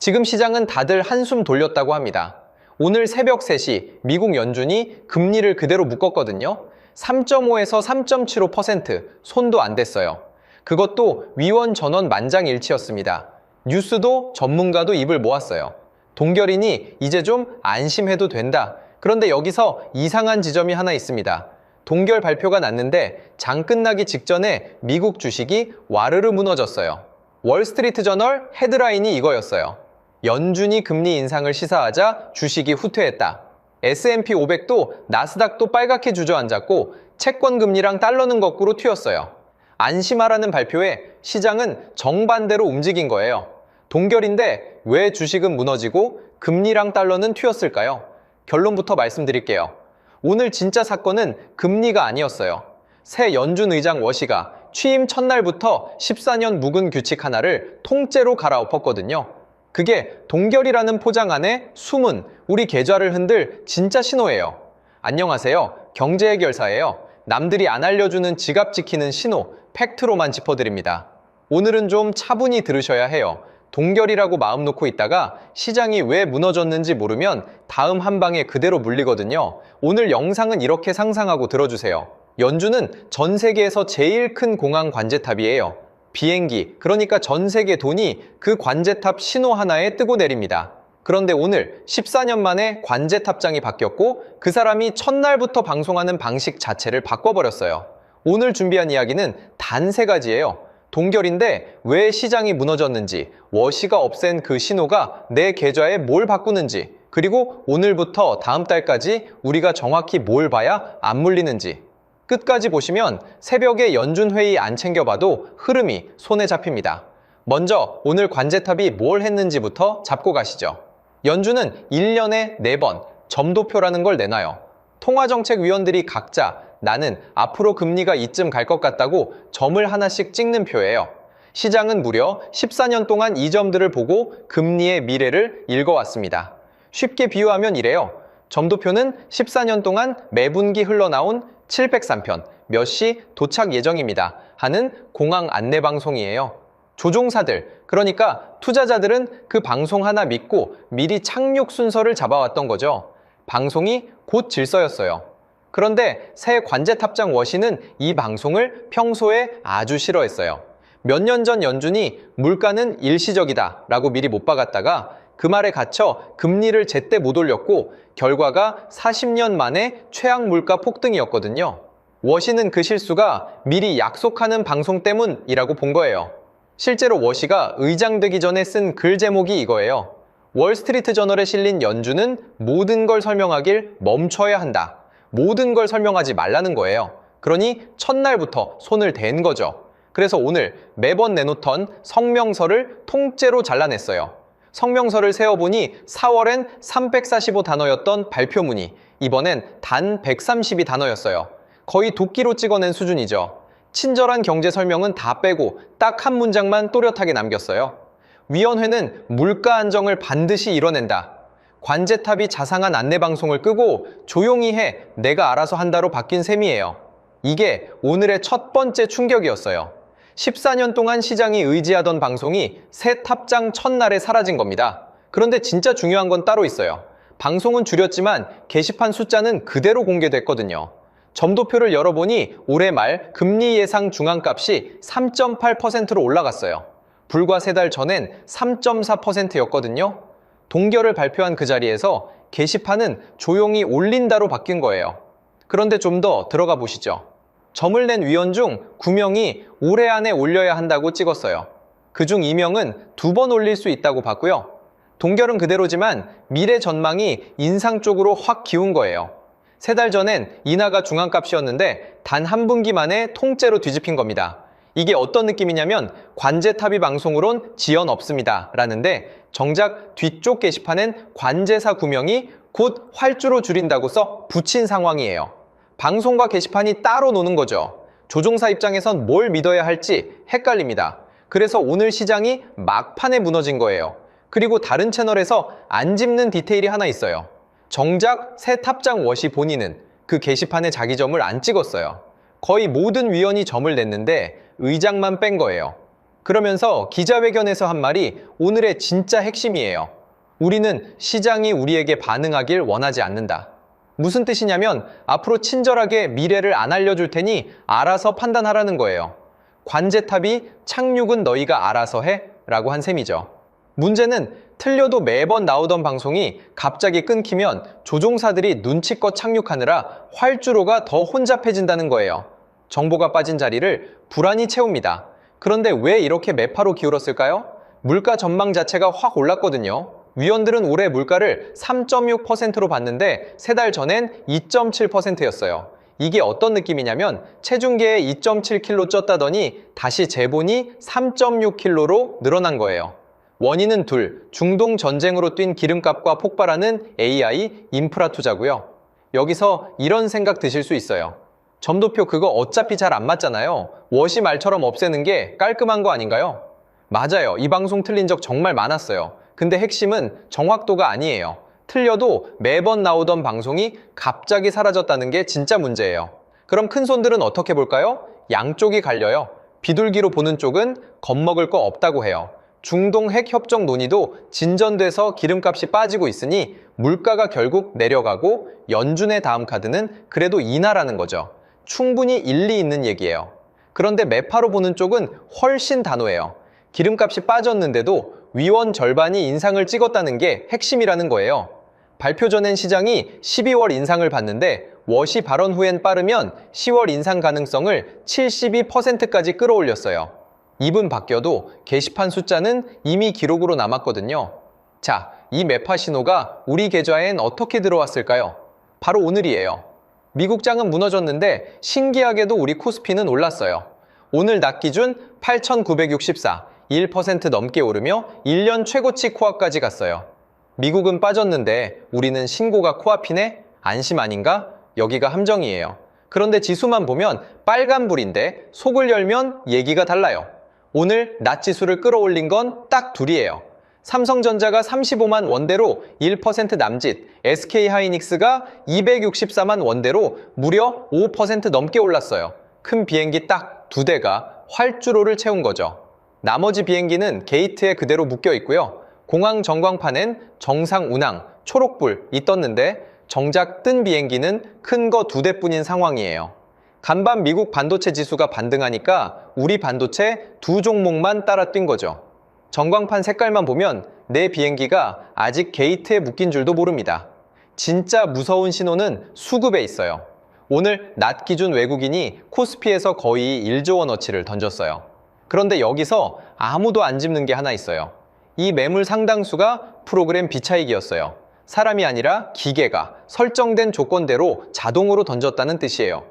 지금 시장은 다들 한숨 돌렸다고 합니다. 오늘 새벽 3시 미국 연준이 금리를 그대로 묶었거든요. 3.5에서 3.75% 손도 안 댔어요. 그것도 위원 전원 만장일치였습니다. 뉴스도 전문가도 입을 모았어요. 동결이니 이제 좀 안심해도 된다. 그런데 여기서 이상한 지점이 하나 있습니다. 동결 발표가 났는데 장 끝나기 직전에 미국 주식이 와르르 무너졌어요. 월스트리트 저널 헤드라인이 이거였어요. 연준이 금리 인상을 시사하자 주식이 후퇴했다. S&P 500도 나스닥도 빨갛게 주저앉았고 채권 금리랑 달러는 거꾸로 튀었어요. 안심하라는 발표에 시장은 정반대로 움직인 거예요. 동결인데 왜 주식은 무너지고 금리랑 달러는 튀었을까요? 결론부터 말씀드릴게요. 오늘 진짜 사건은 금리가 아니었어요. 새 연준 의장 워시가 취임 첫날부터 14년 묵은 규칙 하나를 통째로 갈아엎었거든요. 그게 동결이라는 포장 안에 숨은 우리 계좌를 흔들 진짜 신호예요. 안녕하세요. 경제해결사예요. 남들이 안 알려주는 지갑 지키는 신호, 팩트로만 짚어드립니다. 오늘은 좀 차분히 들으셔야 해요. 동결이라고 마음 놓고 있다가 시장이 왜 무너졌는지 모르면 다음 한 방에 그대로 물리거든요. 오늘 영상은 이렇게 상상하고 들어주세요. 연준은 전 세계에서 제일 큰 공항 관제탑이에요. 비행기, 그러니까 전 세계 돈이 그 관제탑 신호 하나에 뜨고 내립니다. 그런데 오늘 14년 만에 관제탑장이 바뀌었고 그 사람이 첫날부터 방송하는 방식 자체를 바꿔버렸어요. 오늘 준비한 이야기는 단 3가지예요. 동결인데 왜 시장이 무너졌는지, 워시가 없앤 그 신호가 내 계좌에 뭘 바꾸는지, 그리고 오늘부터 다음 달까지 우리가 정확히 뭘 봐야 안 물리는지. 끝까지 보시면 새벽에 연준 회의 안 챙겨봐도 흐름이 손에 잡힙니다. 먼저 오늘 관제탑이 뭘 했는지부터 잡고 가시죠. 연준은 1년에 4번 점도표라는 걸 내놔요. 통화정책위원들이 각자 나는 앞으로 금리가 이쯤 갈 것 같다고 점을 하나씩 찍는 표예요. 시장은 무려 14년 동안 이 점들을 보고 금리의 미래를 읽어왔습니다. 쉽게 비유하면 이래요. 점도표는 14년 동안 매분기 흘러나온 703편 몇 시 도착 예정입니다 하는 공항 안내방송이에요. 조종사들, 그러니까 투자자들은 그 방송 하나 믿고 미리 착륙 순서를 잡아왔던 거죠. 방송이 곧 질서였어요. 그런데 새 관제탑장 워시는 이 방송을 평소에 아주 싫어했어요. 몇 년 전 연준이 물가는 일시적이다 라고 미리 못 박았다가 그 말에 갇혀 금리를 제때 못 올렸고 결과가 40년 만에 최악 물가 폭등이었거든요. 워시는 그 실수가 미리 약속하는 방송 때문이라고 본 거예요. 실제로 워시가 의장 되기 전에 쓴 글 제목이 이거예요. 월스트리트 저널에 실린 연준은 모든 걸 설명하길 멈춰야 한다. 모든 걸 설명하지 말라는 거예요. 그러니 첫날부터 손을 댄 거죠. 그래서 오늘 매번 내놓던 성명서를 통째로 잘라냈어요. 성명서를 세어보니 4월엔 345단어였던 발표문이 이번엔 단 132단어였어요. 거의 도끼로 찍어낸 수준이죠. 친절한 경제 설명은 다 빼고 딱 한 문장만 또렷하게 남겼어요. 위원회는 물가 안정을 반드시 이뤄낸다. 관제탑이 자상한 안내방송을 끄고 조용히 해 내가 알아서 한다로 바뀐 셈이에요. 이게 오늘의 첫 번째 충격이었어요. 14년 동안 시장이 의지하던 방송이 새 탑장 첫날에 사라진 겁니다. 그런데 진짜 중요한 건 따로 있어요. 방송은 줄였지만 게시판 숫자는 그대로 공개됐거든요. 점도표를 열어보니 올해 말 금리 예상 중앙값이 3.8%로 올라갔어요. 불과 3달 전엔 3.4%였거든요. 동결을 발표한 그 자리에서 게시판은 조용히 올린다로 바뀐 거예요. 그런데 좀 더 들어가 보시죠. 점을 낸 위원 중 9명이 올해 안에 올려야 한다고 찍었어요. 그중 2명은 2번 올릴 수 있다고 봤고요. 동결은 그대로지만 미래 전망이 인상 쪽으로 확 기운 거예요. 3달 전엔 인하가 중앙값이었는데 단 한 분기 만에 통째로 뒤집힌 겁니다. 이게 어떤 느낌이냐면 관제탑이 방송으론 지연 없습니다 라는데 정작 뒤쪽 게시판엔 관제사 9명이 곧 활주로 줄인다고 써 붙인 상황이에요. 방송과 게시판이 따로 노는 거죠. 조종사 입장에선 뭘 믿어야 할지 헷갈립니다. 그래서 오늘 시장이 막판에 무너진 거예요. 그리고 다른 채널에서 안 짚는 디테일이 하나 있어요. 정작 새 탑장 워시 본인은 그 게시판에 자기 점을 안 찍었어요. 거의 모든 위원이 점을 냈는데 의장만 뺀 거예요. 그러면서 기자회견에서 한 말이 오늘의 진짜 핵심이에요. 우리는 시장이 우리에게 반응하길 원하지 않는다. 무슨 뜻이냐면 앞으로 친절하게 미래를 안 알려줄 테니 알아서 판단하라는 거예요. 관제탑이 착륙은 너희가 알아서 해? 라고 한 셈이죠. 문제는 틀려도 매번 나오던 방송이 갑자기 끊기면 조종사들이 눈치껏 착륙하느라 활주로가 더 혼잡해진다는 거예요. 정보가 빠진 자리를 불안이 채웁니다. 그런데 왜 이렇게 매파로 기울었을까요? 물가 전망 자체가 확 올랐거든요. 위원들은 올해 물가를 3.6%로 봤는데 3달 전엔 2.7%였어요. 이게 어떤 느낌이냐면 체중계에 2.7kg 쪘다더니 다시 재보니 3.6kg로 늘어난 거예요. 원인은 둘, 중동 전쟁으로 뛴 기름값과 폭발하는 AI 인프라 투자고요. 여기서 이런 생각 드실 수 있어요. 점도표 그거 어차피 잘 안 맞잖아요. 워시 말처럼 없애는 게 깔끔한 거 아닌가요? 맞아요. 이 방송 틀린 적 정말 많았어요. 근데 핵심은 정확도가 아니에요. 틀려도 매번 나오던 방송이 갑자기 사라졌다는 게 진짜 문제예요. 그럼 큰 손들은 어떻게 볼까요? 양쪽이 갈려요. 비둘기로 보는 쪽은 겁먹을 거 없다고 해요. 중동 핵 협정 논의도 진전돼서 기름값이 빠지고 있으니 물가가 결국 내려가고 연준의 다음 카드는 그래도 인하라는 거죠. 충분히 일리 있는 얘기예요. 그런데 매파로 보는 쪽은 훨씬 단호해요. 기름값이 빠졌는데도 위원 절반이 인상을 찍었다는 게 핵심이라는 거예요. 발표 전엔 시장이 12월 인상을 봤는데 워시 발언 후엔 빠르면 10월 인상 가능성을 72%까지 끌어올렸어요. 입은 바뀌어도 게시판 숫자는 이미 기록으로 남았거든요. 자, 이 매파 신호가 우리 계좌엔 어떻게 들어왔을까요? 바로 오늘이에요. 미국 장은 무너졌는데 신기하게도 우리 코스피는 올랐어요. 오늘 낮 기준 8,964, 1% 넘게 오르며 1년 최고치 코앞까지 갔어요. 미국은 빠졌는데 우리는 신고가 코앞이네? 안심 아닌가? 여기가 함정이에요. 그런데 지수만 보면 빨간불인데 속을 열면 얘기가 달라요. 오늘 낮 지수를 끌어올린 건 딱 둘이에요. 삼성전자가 35만 원대로 1% 남짓, SK하이닉스가 264만 원대로 무려 5% 넘게 올랐어요. 큰 비행기 딱 두 대가 활주로를 채운 거죠. 나머지 비행기는 게이트에 그대로 묶여 있고요. 공항 전광판엔 정상 운항, 초록불이 떴는데 정작 뜬 비행기는 큰 거 2대뿐인 상황이에요. 간밤 미국 반도체 지수가 반등하니까 우리 반도체 2종목만 따라 뛴 거죠. 전광판 색깔만 보면 내 비행기가 아직 게이트에 묶인 줄도 모릅니다. 진짜 무서운 신호는 수급에 있어요. 오늘 낮 기준 외국인이 코스피에서 거의 1조 원어치를 던졌어요. 그런데 여기서 아무도 안 짚는 게 하나 있어요. 이 매물 상당수가 프로그램 비차익이었어요. 사람이 아니라 기계가 설정된 조건대로 자동으로 던졌다는 뜻이에요.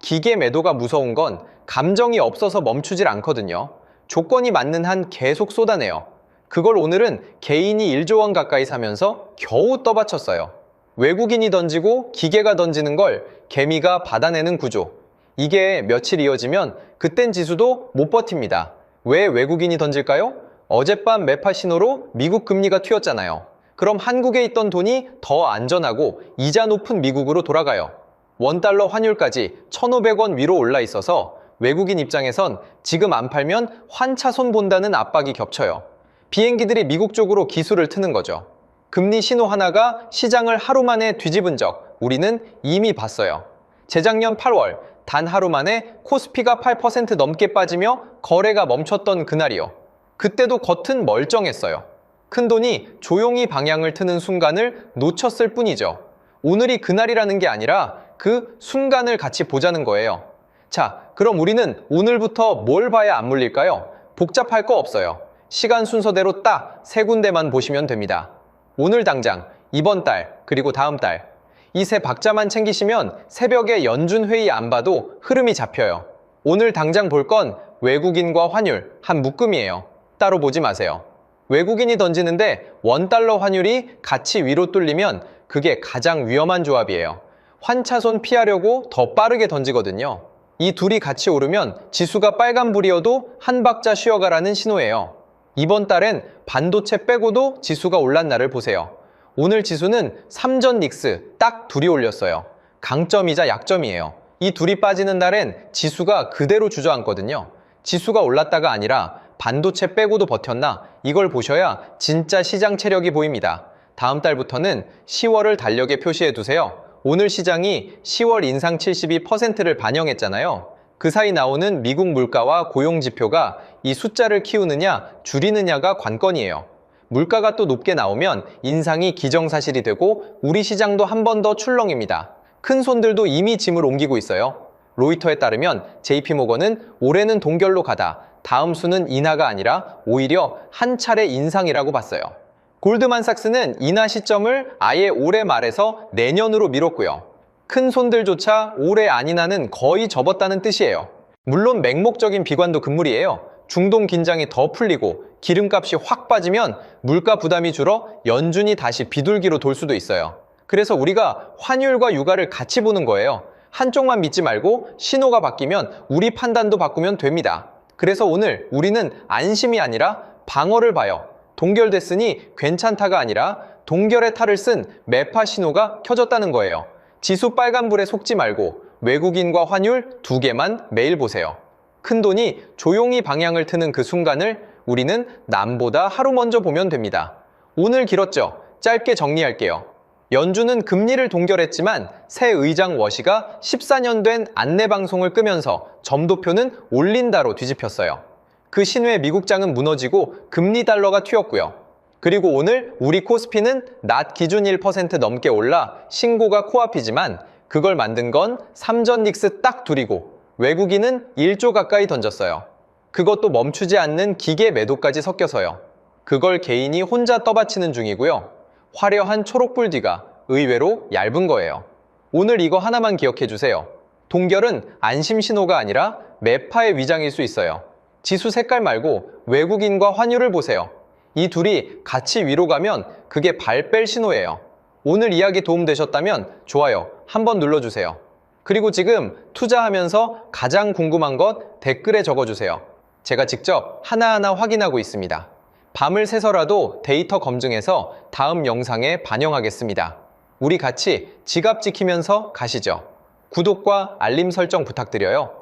기계 매도가 무서운 건 감정이 없어서 멈추질 않거든요. 조건이 맞는 한 계속 쏟아내요. 그걸 오늘은 개인이 1조 원 가까이 사면서 겨우 떠받쳤어요. 외국인이 던지고 기계가 던지는 걸 개미가 받아내는 구조. 이게 며칠 이어지면 그땐 지수도 못 버팁니다. 왜 외국인이 던질까요? 어젯밤 매파 신호로 미국 금리가 튀었잖아요. 그럼 한국에 있던 돈이 더 안전하고 이자 높은 미국으로 돌아가요. 원달러 환율까지 1,500원 위로 올라 있어서 외국인 입장에선 지금 안 팔면 환차손 본다는 압박이 겹쳐요. 비행기들이 미국 쪽으로 기술을 트는 거죠. 금리 신호 하나가 시장을 하루 만에 뒤집은 적 우리는 이미 봤어요. 재작년 8월 단 하루 만에 코스피가 8% 넘게 빠지며 거래가 멈췄던 그날이요. 그때도 겉은 멀쩡했어요. 큰돈이 조용히 방향을 트는 순간을 놓쳤을 뿐이죠. 오늘이 그날이라는 게 아니라 그 순간을 같이 보자는 거예요. 자, 그럼 우리는 오늘부터 뭘 봐야 안 물릴까요? 복잡할 거 없어요. 시간 순서대로 딱 3군데만 보시면 됩니다. 오늘 당장, 이번 달, 그리고 다음 달. 이 세 박자만 챙기시면 새벽에 연준 회의 안 봐도 흐름이 잡혀요. 오늘 당장 볼 건 외국인과 환율 한 묶음이에요. 따로 보지 마세요. 외국인이 던지는데 원달러 환율이 같이 위로 뚫리면 그게 가장 위험한 조합이에요. 환차손 피하려고 더 빠르게 던지거든요. 이 둘이 같이 오르면 지수가 빨간불이어도 한 박자 쉬어가라는 신호예요. 이번 달엔 반도체 빼고도 지수가 올란 날을 보세요. 오늘 지수는 3전 닉스 딱 둘이 올렸어요. 강점이자 약점이에요. 이 둘이 빠지는 날엔 지수가 그대로 주저앉거든요. 지수가 올랐다가 아니라 반도체 빼고도 버텼나? 이걸 보셔야 진짜 시장 체력이 보입니다. 다음 달부터는 10월을 달력에 표시해 두세요. 오늘 시장이 10월 인상 72%를 반영했잖아요. 그 사이 나오는 미국 물가와 고용 지표가 이 숫자를 키우느냐 줄이느냐가 관건이에요. 물가가 또 높게 나오면 인상이 기정사실이 되고 우리 시장도 한 번 더 출렁입니다. 큰 손들도 이미 짐을 옮기고 있어요. 로이터에 따르면 JP모건은 올해는 동결로 가다 다음 수는 인하가 아니라 오히려 한 차례 인상이라고 봤어요. 골드만삭스는 인하 시점을 아예 올해 말에서 내년으로 미뤘고요. 큰 손들조차 올해 안 인하는 거의 접었다는 뜻이에요. 물론 맹목적인 비관도 금물이에요. 중동 긴장이 더 풀리고 기름값이 확 빠지면 물가 부담이 줄어 연준이 다시 비둘기로 돌 수도 있어요. 그래서 우리가 환율과 유가를 같이 보는 거예요. 한쪽만 믿지 말고 신호가 바뀌면 우리 판단도 바꾸면 됩니다. 그래서 오늘 우리는 안심이 아니라 방어를 봐요. 동결됐으니 괜찮다가 아니라 동결의 탈을 쓴 매파 신호가 켜졌다는 거예요. 지수 빨간불에 속지 말고 외국인과 환율 두 개만 매일 보세요. 큰돈이 조용히 방향을 트는 그 순간을 우리는 남보다 하루 먼저 보면 됩니다. 오늘 길었죠? 짧게 정리할게요. 연준은 금리를 동결했지만 새 의장 워시가 14년 된 안내방송을 끄면서 점도표는 올린다로 뒤집혔어요. 그 신후에 미국장은 무너지고 금리 달러가 튀었고요. 그리고 오늘 우리 코스피는 낮 기준 1% 넘게 올라 신고가 코앞이지만 그걸 만든 건 삼전 닉스 딱 둘이고 외국인은 1조 가까이 던졌어요. 그것도 멈추지 않는 기계 매도까지 섞여서요. 그걸 개인이 혼자 떠받치는 중이고요. 화려한 초록불 뒤가 의외로 얇은 거예요. 오늘 이거 하나만 기억해 주세요. 동결은 안심 신호가 아니라 매파의 위장일 수 있어요. 지수 색깔 말고 외국인과 환율을 보세요. 이 둘이 같이 위로 가면 그게 발 뺄 신호예요. 오늘 이야기 도움되셨다면 좋아요 한번 눌러주세요. 그리고 지금 투자하면서 가장 궁금한 것 댓글에 적어주세요. 제가 직접 하나하나 확인하고 있습니다. 밤을 새서라도 데이터 검증해서 다음 영상에 반영하겠습니다. 우리 같이 지갑 지키면서 가시죠. 구독과 알림 설정 부탁드려요.